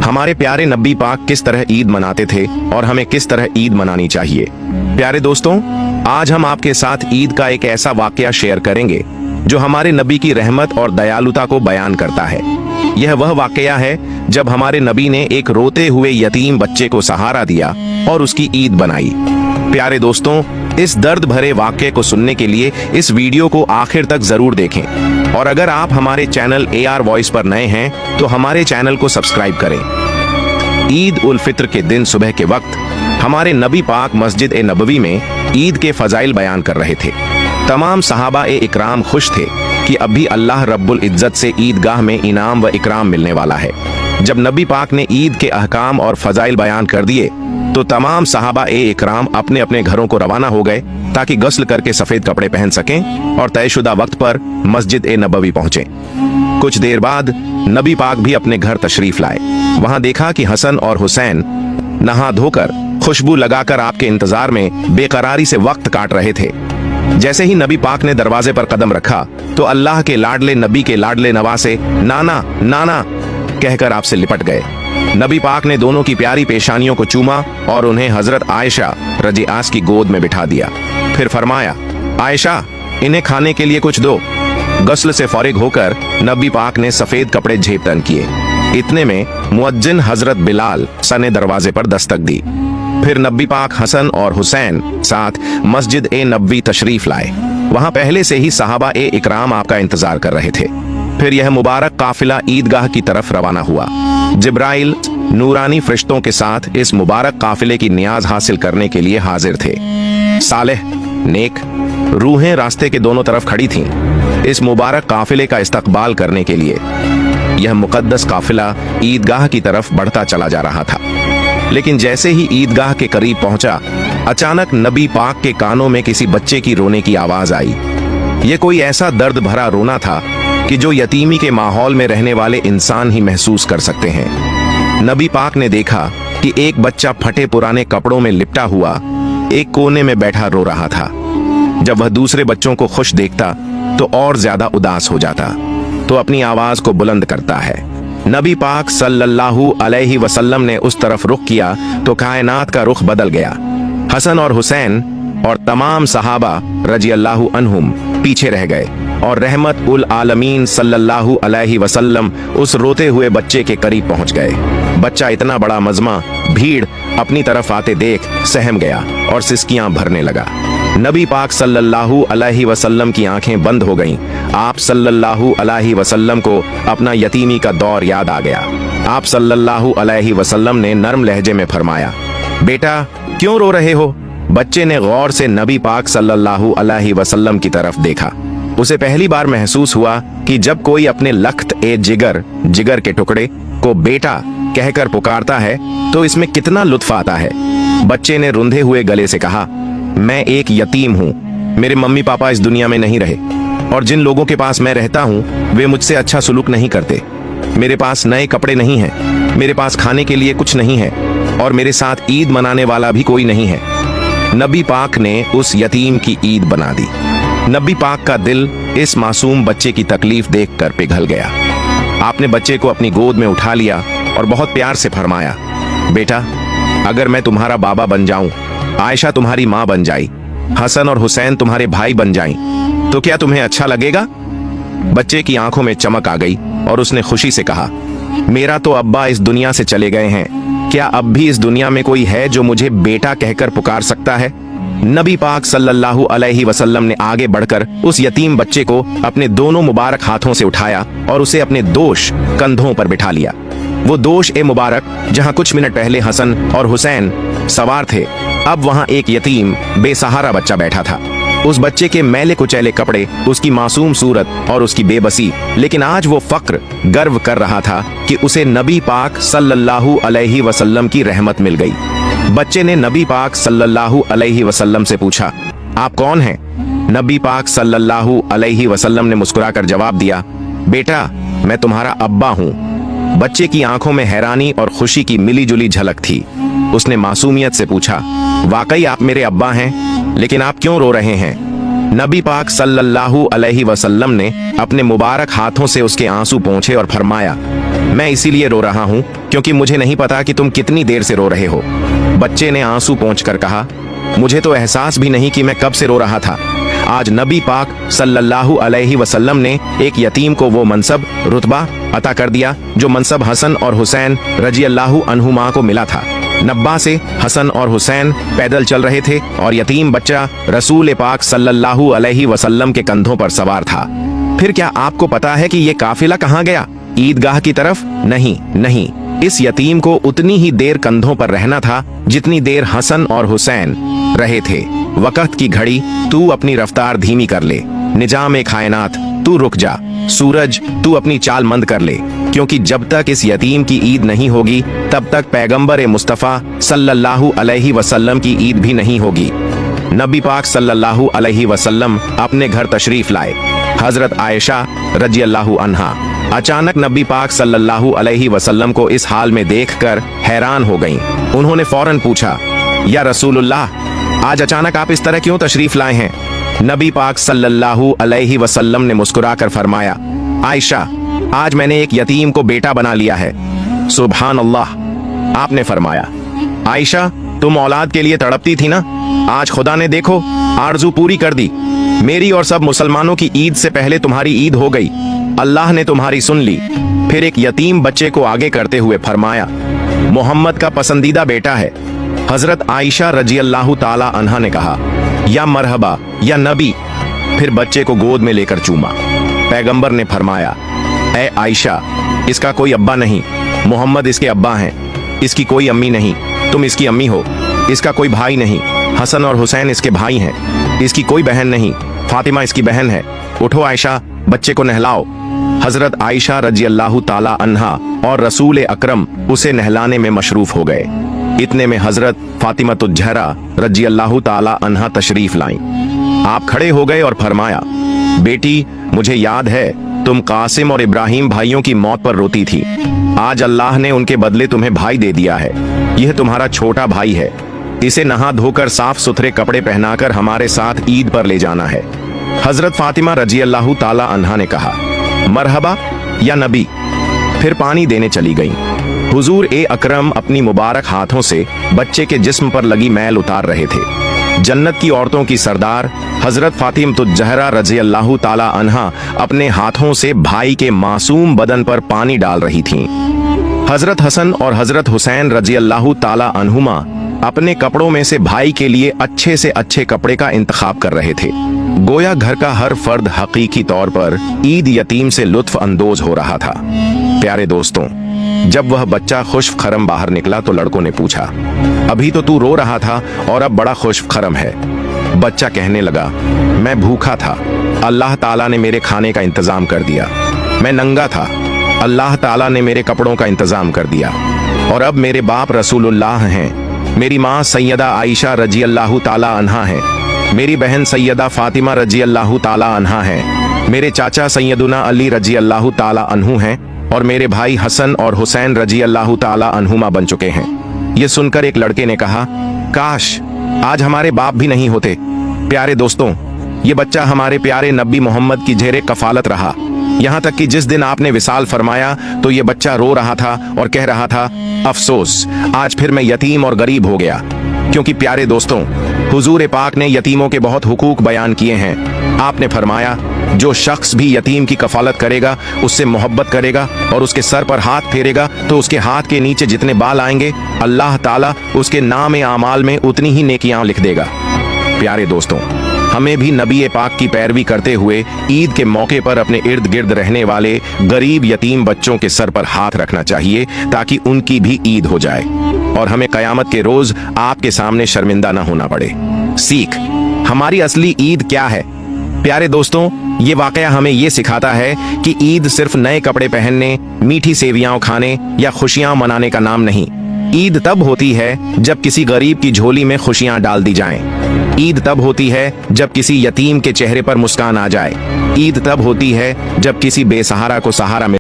हमारे प्यारे नबी पाक किस तरह ईद मनाते थे और हमें किस तरह ईद मनानी चाहिए। प्यारे दोस्तों, आज हम आपके साथ ईद का एक ऐसा वाकया शेयर करेंगे जो हमारे नबी की रहमत और दयालुता को बयान करता है। यह वह वाकया है जब हमारे नबी ने एक रोते हुए यतीम बच्चे को सहारा दिया और उसकी ईद बनाई। प्यारे दोस्तों, इस दर्द भरे वाकये को सुनने के लिए इस वीडियो को आखिर तक जरूर देखें और अगर आप हमारे चैनल AR वॉइस पर नए हैं तो हमारे चैनल को सब्सक्राइब करें। ईद उल फित्र के दिन सुबह के वक्त हमारे नबी पाक मस्जिद ए नबवी में ईद के फजाइल बयान कर रहे थे। तमाम सहाबा ए इकराम खुश थे कि अब भी अल्लाह रब्बुल इज्जत से ईदगाह में इनाम व इकराम मिलने वाला है। जब नबी पाक ने ईद के अहकाम और फजाइल बयान कर दिए तो तमाम सहाबा ए इकराम अपने अपने घरों को रवाना हो गए ताकि गस्ल करके सफेद कपड़े पहन सकें और तयशुदा वक्त पर मस्जिद ए नबवी पहुंचे। कुछ देर बाद नबी पाक भी अपने घर तशरीफ लाए। वहां देखा कि हसन और हुसैन नहा धोकर खुशबू लगाकर आपके इंतजार में बेकरारी से वक्त काट रहे थे। जैसे ही नबी पाक ने दरवाजे पर कदम रखा तो अल्लाह के लाडले नबी के लाडले नवासे नाना नाना कहकर आपसे लिपट गए। नबी पाक ने दोनों की प्यारी पेशानियों को चूमा और उन्हें हजरत आयशा रज़ियास की गोद में बिठा दिया। फिर फरमाया, आयशा, इन्हें खाने के लिए कुछ दो। गस्ल से फारिग होकर नबी पाक ने सफेद कपड़े झेपटन किए। इतने में मुअज्जिन हजरत बिलाल सने दरवाजे पर दस्तक दी। फिर नबी पाक हसन और हुसैन साथ मस्जिद ए नबवी तशरीफ लाए। वहां पहले से ही सहाबा ए इकराम आपका इंतजार कर रहे थे। फिर यह मुबारक काफिला ईदगाह की तरफ रवाना हुआ। जिब्राइल नूरानी फरिश्तों के साथ इस मुबारक काफिले की नियाज हासिल करने के लिए हाजिर थे। सालेह नेक रूहें रास्ते के दोनों तरफ खड़ी थीं इस मुबारक काफिले का इस्तकबाल करने के लिए। यह मुकद्दस काफिला ईदगाह की तरफ बढ़ता चला जा रहा था, लेकिन जैसे ही ईदगाह के करीब पहुंचा, अचानक नबी पाक के कानों में किसी बच्चे की रोने की आवाज आई। यह कोई ऐसा दर्द भरा रोना था कि जो यतीमी के माहौल में रहने वाले इंसान ही महसूस कर सकते हैं। नबी पाक ने देखा कि एक बच्चा फटे पुराने कपड़ों में लिपटा हुआ एक कोने में बैठा रो रहा था। जब वह दूसरे बच्चों को खुश देखता तो और ज्यादा उदास हो जाता, तो अपनी आवाज को बुलंद करता है। नबी पाक सल्लल्लाहु अलैहि वसल्लम ने उस तरफ रुख किया तो कायनात का रुख बदल गया। हसन और हुसैन और तमाम सहाबा रज़ियल्लाहु अन्हुम पीछे रह गए और रहमत उल आलमीन सल्लल्लाहु अलैहि वसल्लम उस रोते हुए बच्चे के करीब पहुंच गए। बच्चा इतना बड़ा मजमा भीड़ अपनी तरफ आते देख सहम गया और सिसकियां भरने लगा। नबी पाक सल्लल्लाहु अलैहि वसल्लम की आंखें बंद हो गईं। आप सल्लल्लाहु अलैहि वसल्लम को अपना यतीमी का दौर याद आ गया। आप सल्लल्लाहु अलैहि वसल्लम ने नरम लहजे में फरमाया, बेटा क्यों रो रहे हो? बच्चे ने गौर से नबी पाक सल्लल्लाहु अलैहि वसल्लम की तरफ देखा। उसे पहली बार महसूस हुआ कि जब कोई अपने लख्त ए जिगर के टुकड़े को बेटा कहकर पुकारता है तो इसमें कितना लुत्फ आता है। बच्चे ने रुंधे हुए गले से कहा, मैं एक यतीम हूँ, मेरे मम्मी पापा इस दुनिया में नहीं रहे और जिन लोगों के पास मैं रहता हूँ वे मुझसे अच्छा सुलूक नहीं करते। मेरे पास नए कपड़े नहीं हैं, मेरे पास खाने के लिए कुछ नहीं है और मेरे साथ ईद मनाने वाला भी कोई नहीं है। नबी पाक ने उस यतीम की ईद बना दी। नबी पाक का दिल इस मासूम बच्चे की तकलीफ देखकर पिघल गया। आपने बच्चे को अपनी गोद में उठा लिया और बहुत प्यार से फरमाया, बेटा अगर मैं तुम्हारा बाबा बन जाऊं, आयशा तुम्हारी माँ बन जाई, हसन और हुसैन तुम्हारे भाई बन जाएं, तो क्या तुम्हें अच्छा लगेगा? बच्चे की आंखों में चमक आ गई और उसने खुशी से कहा, मेरा तो अब्बा इस दुनिया से चले गए हैं, क्या अब भी इस दुनिया में कोई है जो मुझे बेटा कहकर पुकार सकता है? नबी पाक सल्लल्लाहु अलैहि वसल्लम ने आगे बढ़कर उस यतीम बच्चे को अपने दोनों मुबारक हाथों से उठाया और उसे अपने दोष कंधों पर बिठा लिया। वो दोष ए मुबारक जहां कुछ मिनट पहले हसन और हुसैन सवार थे, अब वहां एक यतीम बेसहारा बच्चा बैठा था। उस बच्चे के मैले कुचैले कपड़े, उसकी मासूम सूरत और उसकी बेबसी, लेकिन आज वो फक्र गर्व कर रहा था कि उसे नबी पाक सल्लल्लाहु अलैहि वसल्लम की रहमत मिल गई। बच्चे ने नबी पाक सल्लल्लाहु अलैहि वसल्लम से पूछा, आप कौन हैं? नबी पाक सल्लल्लाहु अलैहि वसल्लम ने मुस्कुराकर जवाब दिया, बेटा मैं तुम्हारा अब्बा हूँ। बच्चे की आंखों में हैरानी और खुशी की मिली जुली झलक थी। उसने मासूमियत से पूछा, वाकई आप मेरे अब्बा हैं, लेकिन आप क्यों रो रहे हैं? नबी पाक सल्लल्लाहु अलैहि वसल्लम ने अपने मुबारक हाथों से उसके आंसू पोंछे और फरमाया, मैं इसीलिए रो रहा हूँ क्योंकि मुझे नहीं पता कि तुम कितनी देर से रो रहे हो। बच्चे ने आंसू पोंछकर कहा, मुझे तो एहसास भी नहीं कि मैं कब से रो रहा था। आज नबी पाक सल्लल्लाहु अलैहि वसल्लम ने एक यतीम को वो मनसब रुतबा अता कर दिया जो मनसब हसन और हुसैन रजी अल्लाहु अन्हुमा को मिला था। नब्बा से हसन और हुसैन पैदल चल रहे थे और यतीम बच्चा रसूल पाक सल्लल्लाहु अलैहि वसल्लम के कंधों पर सवार था। फिर क्या आपको पता है कि ये काफिला कहाँ गया? ईदगाह की तरफ? नहीं, इस यतीम को उतनी ही देर कंधों पर रहना था जितनी देर हसन और हुसैन रहे थे। वक्त की घड़ी, तू अपनी रफ्तार धीमी कर ले। निजाम कायनात, तू रुक जा। सूरज, तू अपनी चाल मंद कर ले, क्योंकि जब तक इस यतीम की ईद नहीं होगी तब तक पैगंबर मुस्तफ़ा सल्लल्लाहु अलैहि वसल्लम की ईद भी नहीं होगी। नबी पाक सल्लल्लाहु अलैहि वसल्लम अपने घर तशरीफ लाए। हजरत आयशा रजी अल्लाहु अन्हा अचानक नबी पाक सल्लल्लाहु अलैहि वसल्लम को इस हाल में देखकर हैरान हो गईं। उन्होंने फौरन पूछा, या रसूलुल्लाह, आज अचानक आप इस तरह क्यों तशरीफ लाए हैं? नबी पाक सल्लल्लाहु अलैहि वसल्लम ने मुस्कुराकर फरमाया, आयशा, आज मैंने एक यतीम को बेटा बना लिया है। सुभान अल्लाह। आपने फरमाया, आयशा, तुम औलाद के लिए तड़पती थी ना, आज खुदा ने देखो आरजू पूरी कर दी। मेरी और सब मुसलमानों की ईद से पहले तुम्हारी ईद हो गई। अल्लाह ने तुम्हारी सुन ली। फिर एक यतीम बच्चे को आगे करते हुए फरमाया, मोहम्मद का पसंदीदा बेटा है। हजरत आयशा रजी अल्लाहु ताला अन्हा ने कहा, या मरहबा या नबी। फिर बच्चे को गोद में लेकर चूमा। पैगंबर ने फरमाया, ऐ आयशा, इसका कोई अब्बा नहीं, मोहम्मद इसके अब्बा हैं। इसकी कोई अम्मी नहीं, तुम इसकी अम्मी हो। इसका कोई भाई नहीं, हसन और हुसैन इसके भाई हैं। इसकी कोई बहन नहीं, फातिमा इसकी बहन है। उठो आयशा, बच्चे को नहलाओ। हजरत आयशा रजी अल्लाहु ताला अन्हा और रसूल अकरम उसे नहलाने में मशरूफ हो गए। इतने में हजरत फातिमतुज ज़हरा रजी अल्लाहु ताला अन्हा तशरीफ लाईं। आप खड़े हो गए और फरमाया, बेटी, मुझे याद है तुम कासिम और इब्राहिम भाइयों की मौत पर रोती थी। आज अल्लाह ने उनके बदले तुम्हें भाई दे दिया है। यह तुम्हारा छोटा भाई है। इसे नहा धोकर साफ सुथरे कपड़े पहनाकर हमारे साथ ईद पर ले जाना है। हजरत फातिमा रजी अल्लाहु ताला अन्हा ने कहा, मरहबा या नबी। फिर पानी देने चली गईं। हुजूर ए अकरम अपनी मुबारक हाथों से बच्चे के जिस्म पर लगी मैल उतार रहे थे। जन्नत की औरतों की सरदार हजरत फातिमतुज ज़हरा रजी अल्लाहु ताला अन्हा अपने हाथों से भाई के मासूम बदन पर पानी डाल रही थीं। हजरत हसन और हजरत हुसैन रजी अल्लाहु ताला अन्हुमा अपने कपड़ों में से भाई के लिए अच्छे से अच्छे कपड़े का इंतखाब कर रहे थे। गोया घर का हर फर्द हकीकी तौर पर ईद यतीम से लुत्फ अंदोज हो रहा था। प्यारे दोस्तों, जब वह बच्चा खुश खरम बाहर निकला तो लड़कों ने पूछा, अभी तो तू रो रहा था और अब बड़ा खुश खरम है। बच्चा कहने लगा, मैं भूखा था, अल्लाह ताला ने मेरे खाने का इंतजाम कर दिया। मैं नंगा था, अल्लाह ताला ने मेरे कपड़ों का इंतजाम कर दिया। और अब मेरे बाप रसूलुल्लाह हैं, मेरी माँ सैयदा आयशा रजी अल्लाहु ताला अन्हा है, मेरी बहन सैयदा फातिमा रजी अल्लाहु ताला अन्हा है, मेरे चाचा सैयदुना अली रजी अल्लाहु ताला अन्हु हैं और मेरे भाई हसन और हुसैन रजी अल्लाहु ताला अन्हुमा बन चुके हैं। ये सुनकर एक लड़के ने कहा, काश आज हमारे बाप भी नहीं होते। प्यारे दोस्तों, ये बच्चा हमारे प्यारे नबी मोहम्मद की जेरे कफालत रहा। यहाँ तक कि जिस दिन आपने विसाल फरमाया तो ये बच्चा रो रहा था और कह रहा था, अफसोस, आज फिर मैं यतीम और गरीब हो गया। क्योंकि प्यारे दोस्तों, हुजूर पाक ने यतीमों के बहुत हुकूक बयान किए हैं। आपने फरमाया, जो शख्स भी यतीम की कफालत करेगा, उससे मोहब्बत करेगा और उसके सर पर हाथ फेरेगा तो उसके हाथ के नीचे जितने बाल आएंगे अल्लाह ताला उसके नाम आमाल में उतनी ही नेकियां लिख देगा। प्यारे दोस्तों, हमें भी नबी पाक की पैरवी करते हुए ईद के मौके पर अपने इर्द गिर्द रहने वाले गरीब यतीम बच्चों के सर पर हाथ रखना चाहिए ताकि उनकी भी ईद हो जाए और हमें कयामत के रोज आपके सामने शर्मिंदा न होना पड़े। सीख, हमारी असली ईद क्या है? प्यारे दोस्तों, ये वाकया हमें ये सिखाता है कि ईद सिर्फ नए कपड़े पहनने, मीठी सेवियां खाने या खुशियां मनाने का नाम नहीं। ईद तब होती है जब किसी गरीब की झोली में खुशियां डाल दी जाएं। ईद तब होती है जब किसी यतीम के चेहरे पर मुस्कान आ जाए। ईद तब होती है जब किसी बेसहारा को सहारा मिले।